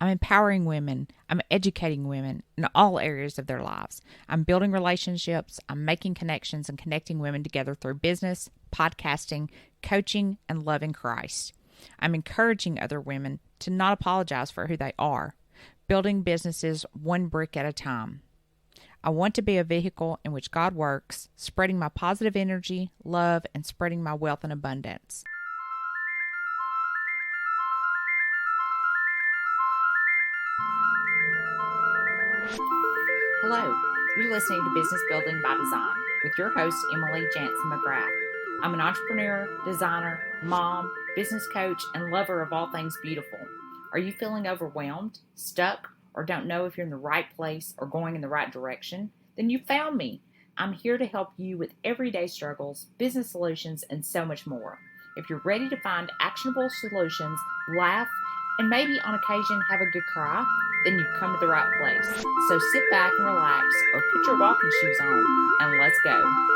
I'm empowering women. I'm educating women in all areas of their lives. I'm building relationships. I'm making connections and connecting women together through business, podcasting, coaching, and loving Christ. I'm encouraging other women to not apologize for who they are, building businesses one brick at a time. I want to be a vehicle in which God works, spreading my positive energy, love, and spreading my wealth and abundance. Hello, you're listening to Business Building by Design with your host, Emily Jansen McGrath. I'm an entrepreneur, designer, mom, business coach, and lover of all things beautiful. Are you feeling overwhelmed, stuck, or don't know if you're in the right place or going in the right direction? Then you found me. I'm here to help you with everyday struggles, business solutions, and so much more. If you're ready to find actionable solutions, laugh, and maybe on occasion have a good cry, then you've come to the right place. So sit back and relax or put your walking shoes on and let's go.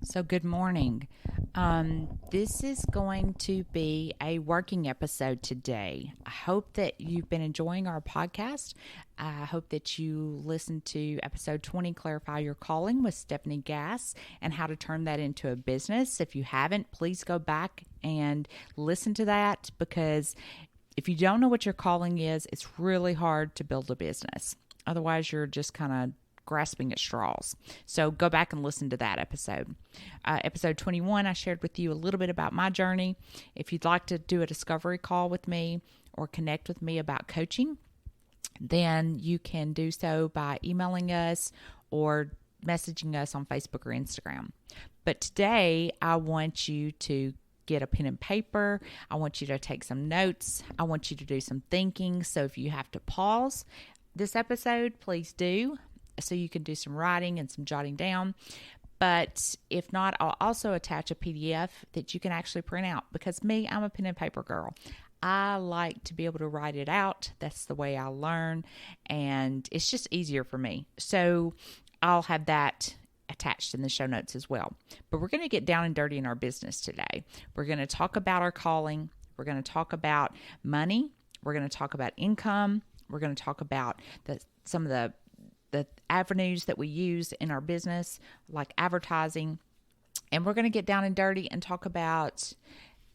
So good morning. This is going to be a working episode today. I hope that you've been enjoying our podcast. I hope that you listened to episode 20, Clarify Your Calling with Stephanie Gass, and how to turn that into a business. If you haven't, please go back and listen to that, because if you don't know what your calling is, it's really hard to build a business. Otherwise, you're just kind of grasping at straws. So go back and listen to that episode. Episode 21, I shared with you a little bit about my journey. If you'd like to do a discovery call with me or connect with me about coaching, then you can do so by emailing us or messaging us on Facebook or Instagram. But today, I want you to get a pen and paper. I want you to take some notes. I want you to do some thinking. So if you have to pause this episode, please do, so you can do some writing and some jotting down. But if not, I'll also attach a PDF that you can actually print out, because I'm a pen and paper girl. I like to be able to write it out. That's the way I learn, and it's just easier for me. So I'll have that attached in the show notes as well. But we're going to get down and dirty in our business today. We're going to talk about our calling. We're going to talk about money. We're going to talk about income. We're going to talk about some of the avenues that we use in our business, like advertising. And we're going to get down and dirty and talk about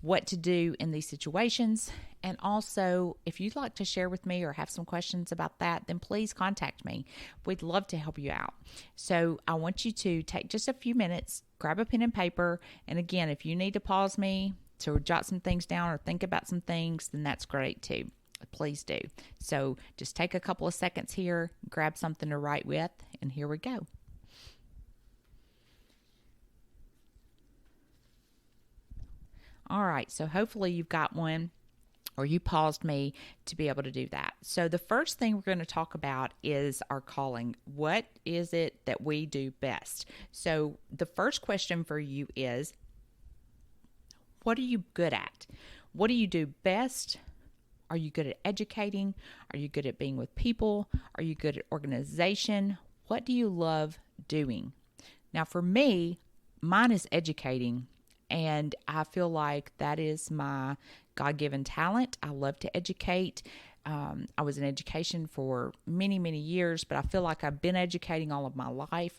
what to do in these situations. And also, if you'd like to share with me or have some questions about that, then please contact me. We'd love to help you out. So I want you to take just a few minutes, grab a pen and paper. And again, if you need to pause me to jot some things down or think about some things, then that's great too. Please do. So just take a couple of seconds here, grab something to write with, and here we go. All right, so hopefully you've got one, or you paused me to be able to do that. So the first thing we're going to talk about is our calling. What is it that we do best? So the first question for you is, what are you good at? What do you do best? Are you good at educating? Are you good at being with people? Are you good at organization? What do you love doing? Now, for me, mine is educating, and I feel like that is my God-given talent. I love to educate. I was in education for many, many years, but I feel like I've been educating all of my life.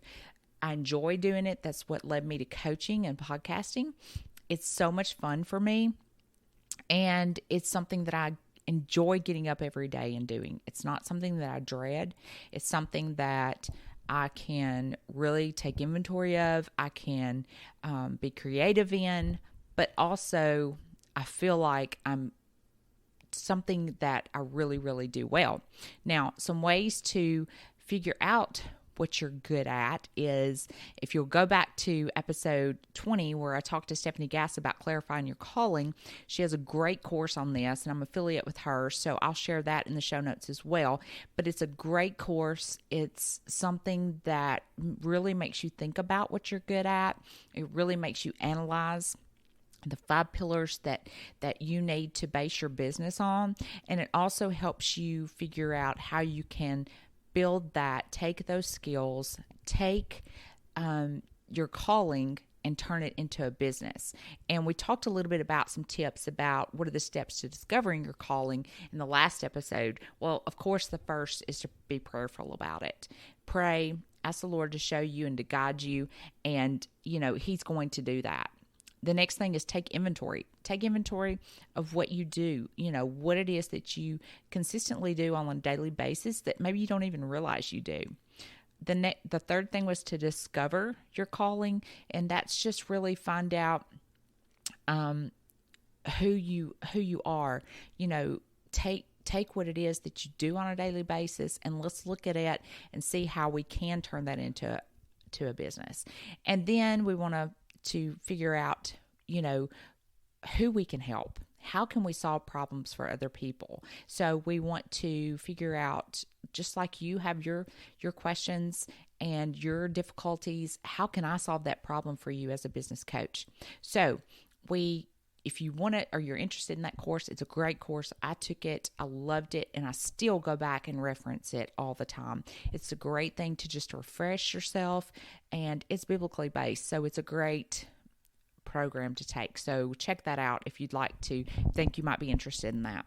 I enjoy doing it. That's what led me to coaching and podcasting. It's so much fun for me, and it's something that I enjoy getting up every day and doing. It's not something that I dread. It's something that I can really take inventory of. I can be creative in, but also I feel like I'm something that I really, really do well. Now, some ways to figure out what you're good at is, if you'll go back to episode 20, where I talked to Stephanie Gass about clarifying your calling. She has a great course on this, and I'm affiliate with her, so I'll share that in the show notes as well. But it's a great course. It's something that really makes you think about what you're good at. It really makes you analyze the 5 pillars that you need to base your business on. And it also helps you figure out how you can build that, take those skills, take your calling and turn it into a business. And we talked a little bit about some tips about what are the steps to discovering your calling in the last episode. Well, of course, the first is to be prayerful about it. Pray, ask the Lord to show you and to guide you, and, He's going to do that. The next thing is take inventory. Take inventory of what you do, what it is that you consistently do on a daily basis that maybe you don't even realize you do. The third thing was to discover your calling, and that's just really find out who you are. Take what it is that you do on a daily basis, and let's look at it and see how we can turn that into a business. And then we want to figure out, who we can help. How can we solve problems for other people? So we want to figure out, just like you have your questions and your difficulties, how can I solve that problem for you as a business coach? So if you want it or you're interested in that course, it's a great course. I took it, I loved it, and I still go back and reference it all the time. It's a great thing to just refresh yourself, and it's biblically based, so it's a great program to take. So check that out if you'd like to, think you might be interested in that.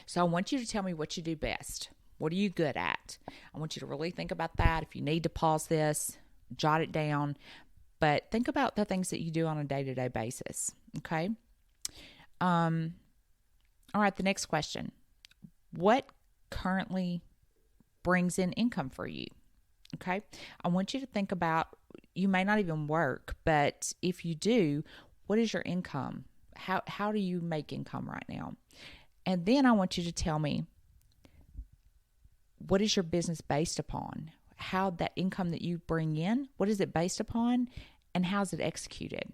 So I want you to tell me what you do best. What are you good at? I want you to really think about that. If you need to pause this, jot it down, but think about the things that you do on a day-to-day basis. Okay. All right. The next question: what currently brings in income for you? Okay. I want you to think about, you may not even work, but if you do, what is your income? How do you make income right now? And then I want you to tell me, what is your business based upon? How that income that you bring in, what is it based upon, and how's it executed?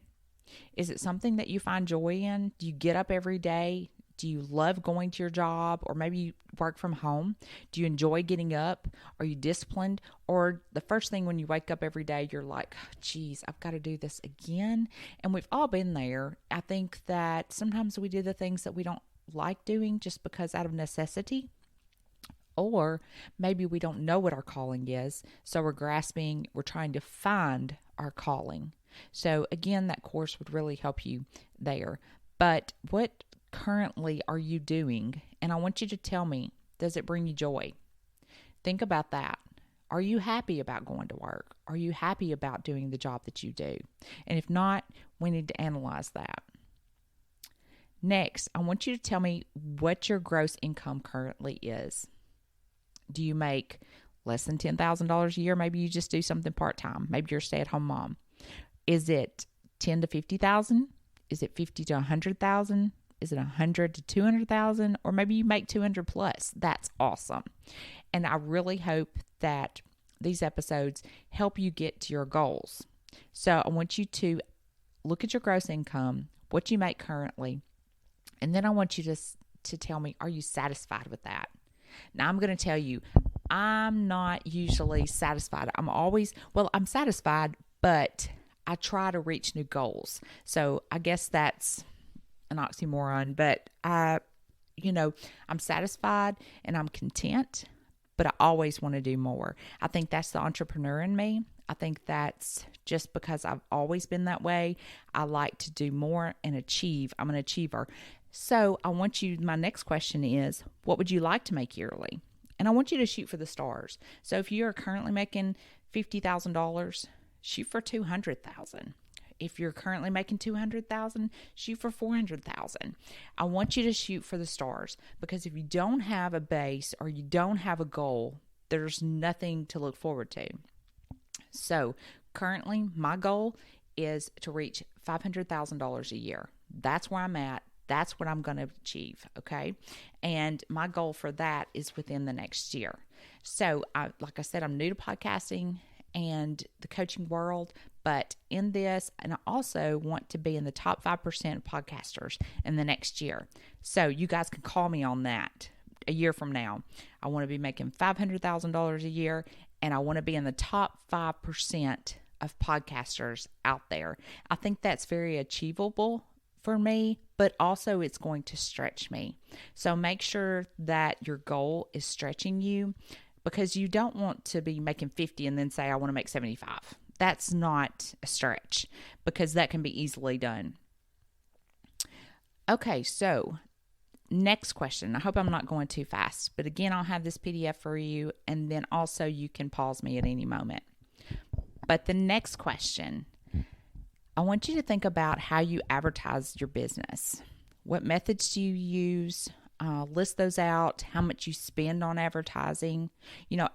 Is it something that you find joy in? Do you get up every day? Do you love going to your job? Or maybe you work from home. Do you enjoy getting up? Are you disciplined? Or the first thing when you wake up every day, you're like, geez, I've got to do this again. And we've all been there. I think that sometimes we do the things that we don't like doing just because out of necessity. Or maybe we don't know what our calling is. So we're trying to find our calling. So again, that course would really help you there. But what currently are you doing? And I want you to tell me, does it bring you joy? Think about that. Are you happy about going to work? Are you happy about doing the job that you do? And if not, we need to analyze that. Next, I want you to tell me what your gross income currently is. Do you make less than $10,000 a year? Maybe you just do something part-time. Maybe you're a stay-at-home mom. Is it 10 to 50,000? Is it 50 to 100,000? Is it 100 to 200,000? Or maybe you make 200 plus. That's awesome. And I really hope that these episodes help you get to your goals. So I want you to look at your gross income, what you make currently, and then I want you to tell me, are you satisfied with that? Now, I'm going to tell you, I'm not usually satisfied. I'm satisfied, but I try to reach new goals. So I guess that's an oxymoron, but I'm satisfied and I'm content, but I always want to do more. I think that's the entrepreneur in me. I think that's just because I've always been that way. I like to do more and achieve. I'm an achiever. So my next question is, what would you like to make yearly? And I want you to shoot for the stars. So if you are currently making $50,000, shoot for $200,000. If you're currently making $200,000, shoot for $400,000. I want you to shoot for the stars, because if you don't have a base or you don't have a goal, there's nothing to look forward to. So currently my goal is to reach $500,000 a year. That's where I'm at. That's what I'm going to achieve, okay? And my goal for that is within the next year. So, like I said, I'm new to podcasting and the coaching world, but in this, and I also want to be in the top 5% of podcasters in the next year. So you guys can call me on that a year from now. I want to be making $500,000 a year, and I want to be in the top 5% of podcasters out there. I think that's very achievable for me, but also it's going to stretch me. So make sure that your goal is stretching you, because you don't want to be making 50 and then say, I want to make 75. That's not a stretch because that can be easily done. Okay, so next question. I hope I'm not going too fast, but again, I'll have this PDF for you, and then also you can pause me at any moment. But the next question, I want you to think about how you advertise your business. What methods do you use? List those out, how much you spend on advertising.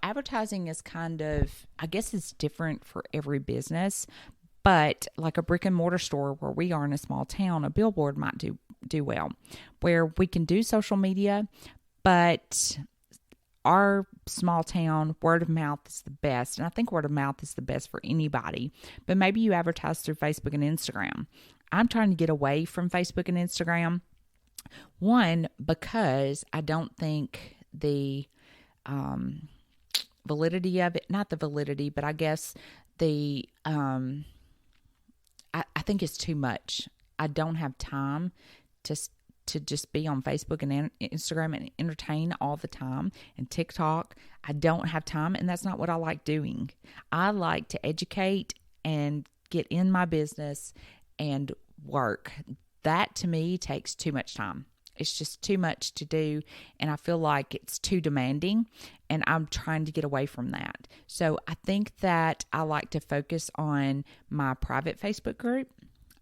Advertising is kind of, I guess it's different for every business, but like a brick and mortar store where we are in a small town, a billboard might do well, where we can do social media, but our small town, word of mouth is the best. And I think word of mouth is the best for anybody, but maybe you advertise through Facebook and Instagram. I'm trying to get away from Facebook and Instagram. One, because I don't think the validity of it, not the validity, but I guess I think it's too much. I don't have time to just be on Facebook and Instagram and entertain all the time, and TikTok. I don't have time, and that's not what I like doing. I like to educate and get in my business and work. That to me takes too much time. It's just too much to do, and I feel like it's too demanding, and I'm trying to get away from that. So I think that I like to focus on my private Facebook group.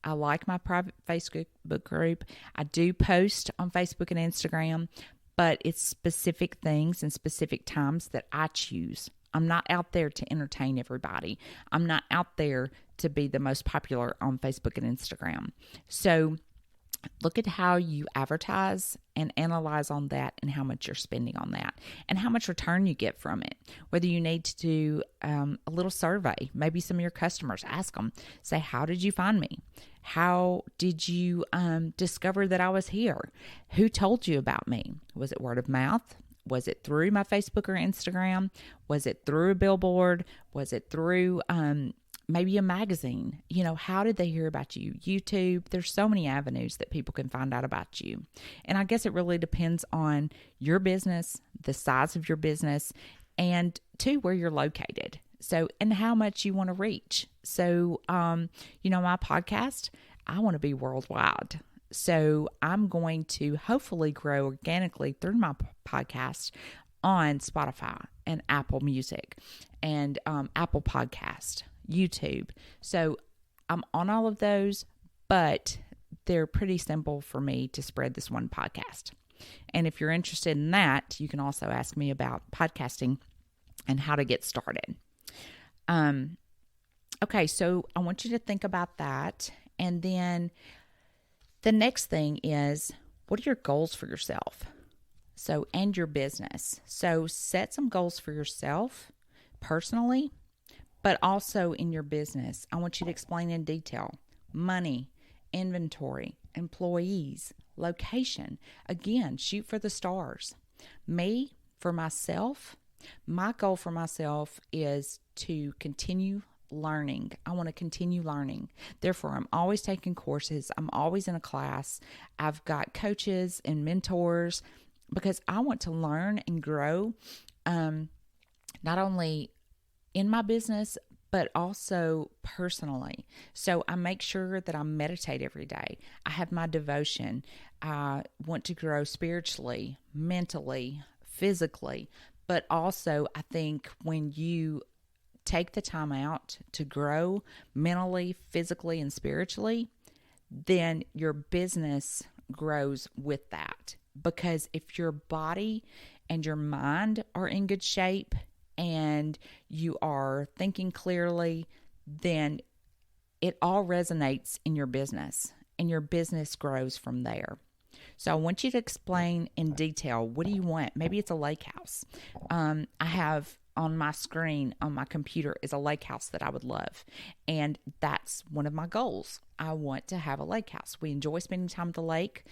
I like my private Facebook group. I do post on Facebook and Instagram, but it's specific things and specific times that I choose. I'm not out there to entertain everybody. I'm not out there to be the most popular on Facebook and Instagram. So look at how you advertise and analyze on that and how much you're spending on that and how much return you get from it. Whether you need to do a little survey, maybe some of your customers, ask them, say, how did you find me? How did you discover that I was here? Who told you about me? Was it word of mouth? Was it through my Facebook or Instagram? Was it through a billboard? Was it through maybe a magazine? How did they hear about you? YouTube. There's so many avenues that people can find out about you. And I guess it really depends on your business, the size of your business, and two, where you're located. So, and how much you want to reach. So, my podcast, I want to be worldwide. So I'm going to hopefully grow organically through my podcast on Spotify and Apple Music and Apple Podcast, YouTube. So I'm on all of those, but they're pretty simple for me to spread this one podcast. And if you're interested in that, you can also ask me about podcasting and how to get started. Okay, so I want you to think about that. And then the next thing is, what are your goals for yourself? So, and your business. So set some goals for yourself personally, but also in your business. I want you to explain in detail money, inventory, employees, location. Again, shoot for the stars. Me, for myself, my goal for myself is to continue learning. I want to continue learning. Therefore, I'm always taking courses. I'm always in a class. I've got coaches and mentors because I want to learn and grow, not only in my business, but also personally. So I make sure that I meditate every day. I have my devotion. I want to grow spiritually, mentally, physically, but also I think when you take the time out to grow mentally, physically, and spiritually, then your business grows with that. Because if your body and your mind are in good shape and you are thinking clearly, then it all resonates in your business and your business grows from there. So I want you to explain in detail, what do you want? Maybe it's a lake house. I have on my screen on my computer is a lake house that I would love. And that's one of my goals. I want to have a lake house. We enjoy spending time at the lake.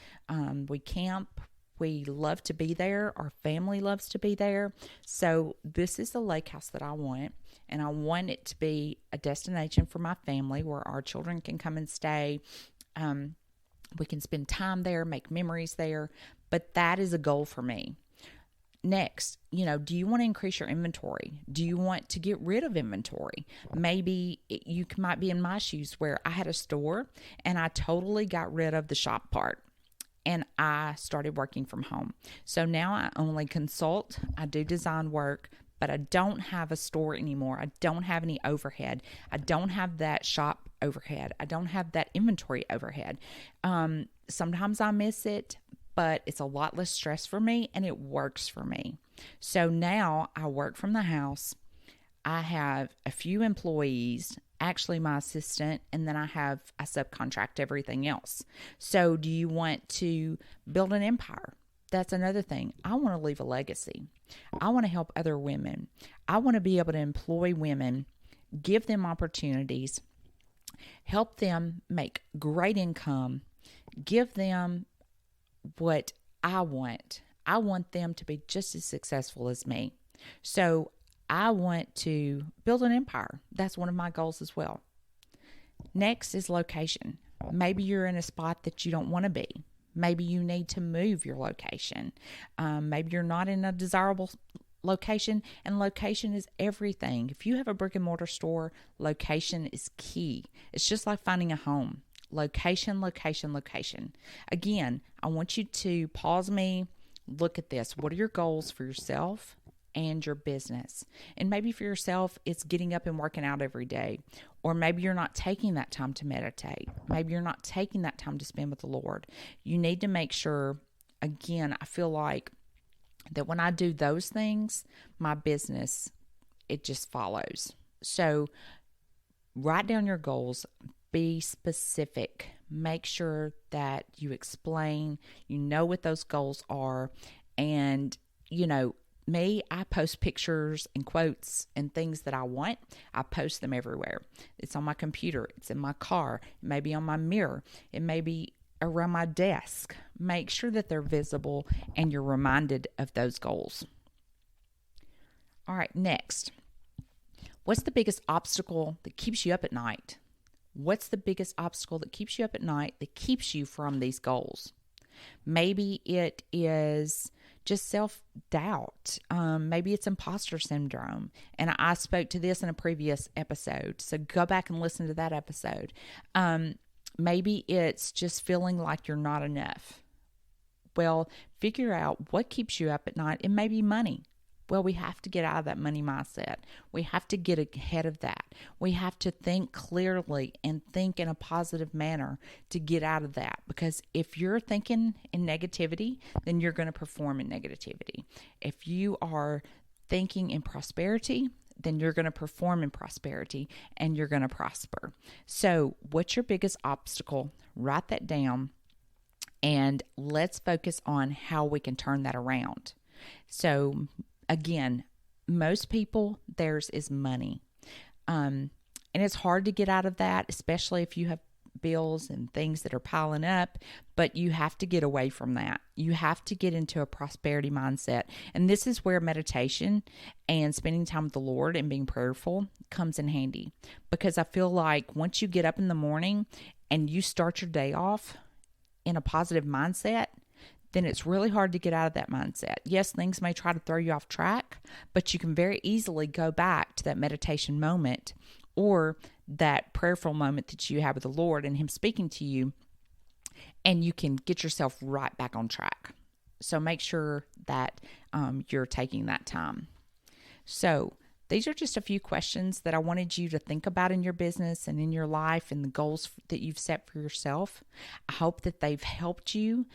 We camp. We love to be there. Our family loves to be there. So this is the lake house that I want. And I want it to be a destination for my family where our children can come and stay. We can spend time there, make memories there. But that is a goal for me. Next, do you want to increase your inventory? Do you want to get rid of inventory? Maybe you might be in my shoes where I had a store and I totally got rid of the shop part and I started working from home. So now I only consult, I do design work, but I don't have a store anymore. I don't have any overhead. I don't have that shop overhead. I don't have that inventory overhead. Sometimes I miss it, but it's a lot less stress for me and it works for me. So now I work from the house. I have a few employees, actually my assistant, and then I subcontract everything else. So do you want to build an empire? That's another thing. I want to leave a legacy. I want to help other women. I want to be able to employ women, give them opportunities, help them make great income, give them what I want. I want them to be just as successful as me. So I want to build an empire. That's one of my goals as well. Next is location. Maybe you're in a spot that you don't want to be. Maybe you need to move your location. Maybe you're not in a desirable location, and location is everything. If you have a brick and mortar store, location is key. It's just like finding a home. Location, location, location. Again, I want you to pause me, look at this. What are your goals for yourself and your business? And maybe for yourself, it's getting up and working out every day. Or maybe you're not taking that time to meditate. Maybe you're not taking that time to spend with the Lord. You need to make sure, again, I feel like that when I do those things, my business, it just follows. So write down your goals. Be specific. Make sure that you explain, what those goals are. And, me, I post pictures and quotes and things that I want. I post them everywhere. It's on my computer. It's in my car. It may be on my mirror. It may be around my desk. Make sure that they're visible and you're reminded of those goals. All right, next. What's the biggest obstacle that keeps you up at night? What's the biggest obstacle that keeps you up at night, that keeps you from these goals? Maybe it is just self-doubt. Maybe it's imposter syndrome. And I spoke to this in a previous episode, so go back and listen to that episode. Maybe it's just feeling like you're not enough. Well, figure out what keeps you up at night. It may be money. Well, we have to get out of that money mindset. We have to get ahead of that. We have to think clearly and think in a positive manner to get out of that. Because if you're thinking in negativity, then you're going to perform in negativity. If you are thinking in prosperity, then you're going to perform in prosperity and you're going to prosper. So what's your biggest obstacle? Write that down and let's focus on how we can turn that around. So again, most people, theirs is money. And it's hard to get out of that, especially if you have bills and things that are piling up, but you have to get away from that. You have to get into a prosperity mindset. And this is where meditation and spending time with the Lord and being prayerful comes in handy. Because I feel like once you get up in the morning and you start your day off in a positive mindset, then it's really hard to get out of that mindset. Yes, things may try to throw you off track, but you can very easily go back to that meditation moment or that prayerful moment that you have with the Lord and Him speaking to you, and you can get yourself right back on track. So make sure that you're taking that time. So these are just a few questions that I wanted you to think about in your business and in your life and the goals that you've set for yourself. I hope that they've helped you.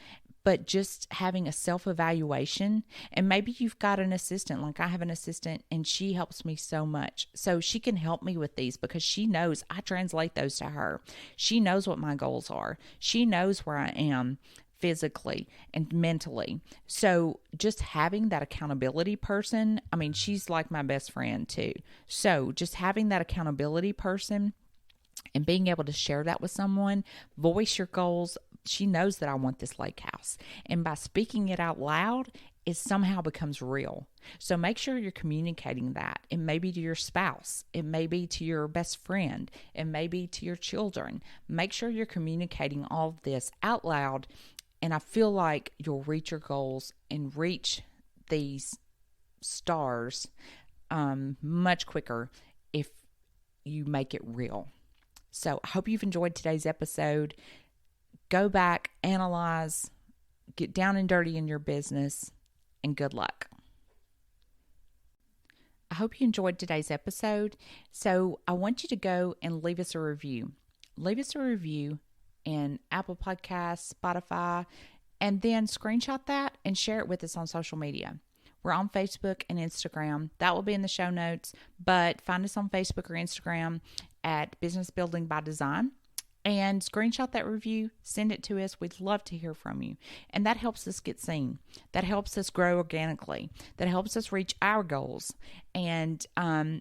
But just having a self-evaluation, and maybe you've got an assistant, like I have an assistant, and she helps me so much. So she can help me with these because she knows I translate those to her. She knows what my goals are. She knows where I am physically and mentally. So just having that accountability person, she's like my best friend too. So just having that accountability person and being able to share that with someone, voice your goals. She knows that I want this lake house. And by speaking it out loud, it somehow becomes real. So make sure you're communicating that. It may be to your spouse. It may be to your best friend. It may be to your children. Make sure you're communicating all of this out loud. And I feel like you'll reach your goals and reach these stars much quicker if you make it real. So I hope you've enjoyed today's episode. Go back, analyze, get down and dirty in your business, and good luck. I hope you enjoyed today's episode. So I want you to go and leave us a review. Leave us a review in Apple Podcasts, Spotify, and then screenshot that and share it with us on social media. We're on Facebook and Instagram. That will be in the show notes, but find us on Facebook or Instagram at Business Building by Design and screenshot that review, send it to us. We'd love to hear from you. And that helps us get seen. That helps us grow organically. That helps us reach our goals. And I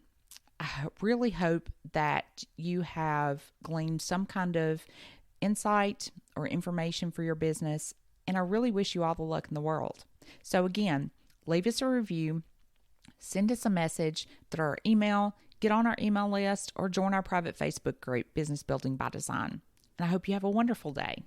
really hope that you have gleaned some kind of insight or information for your business. And I really wish you all the luck in the world. So again, leave us a review, send us a message through our email, get on our email list, or join our private Facebook group, Business Building by Design. And I hope you have a wonderful day.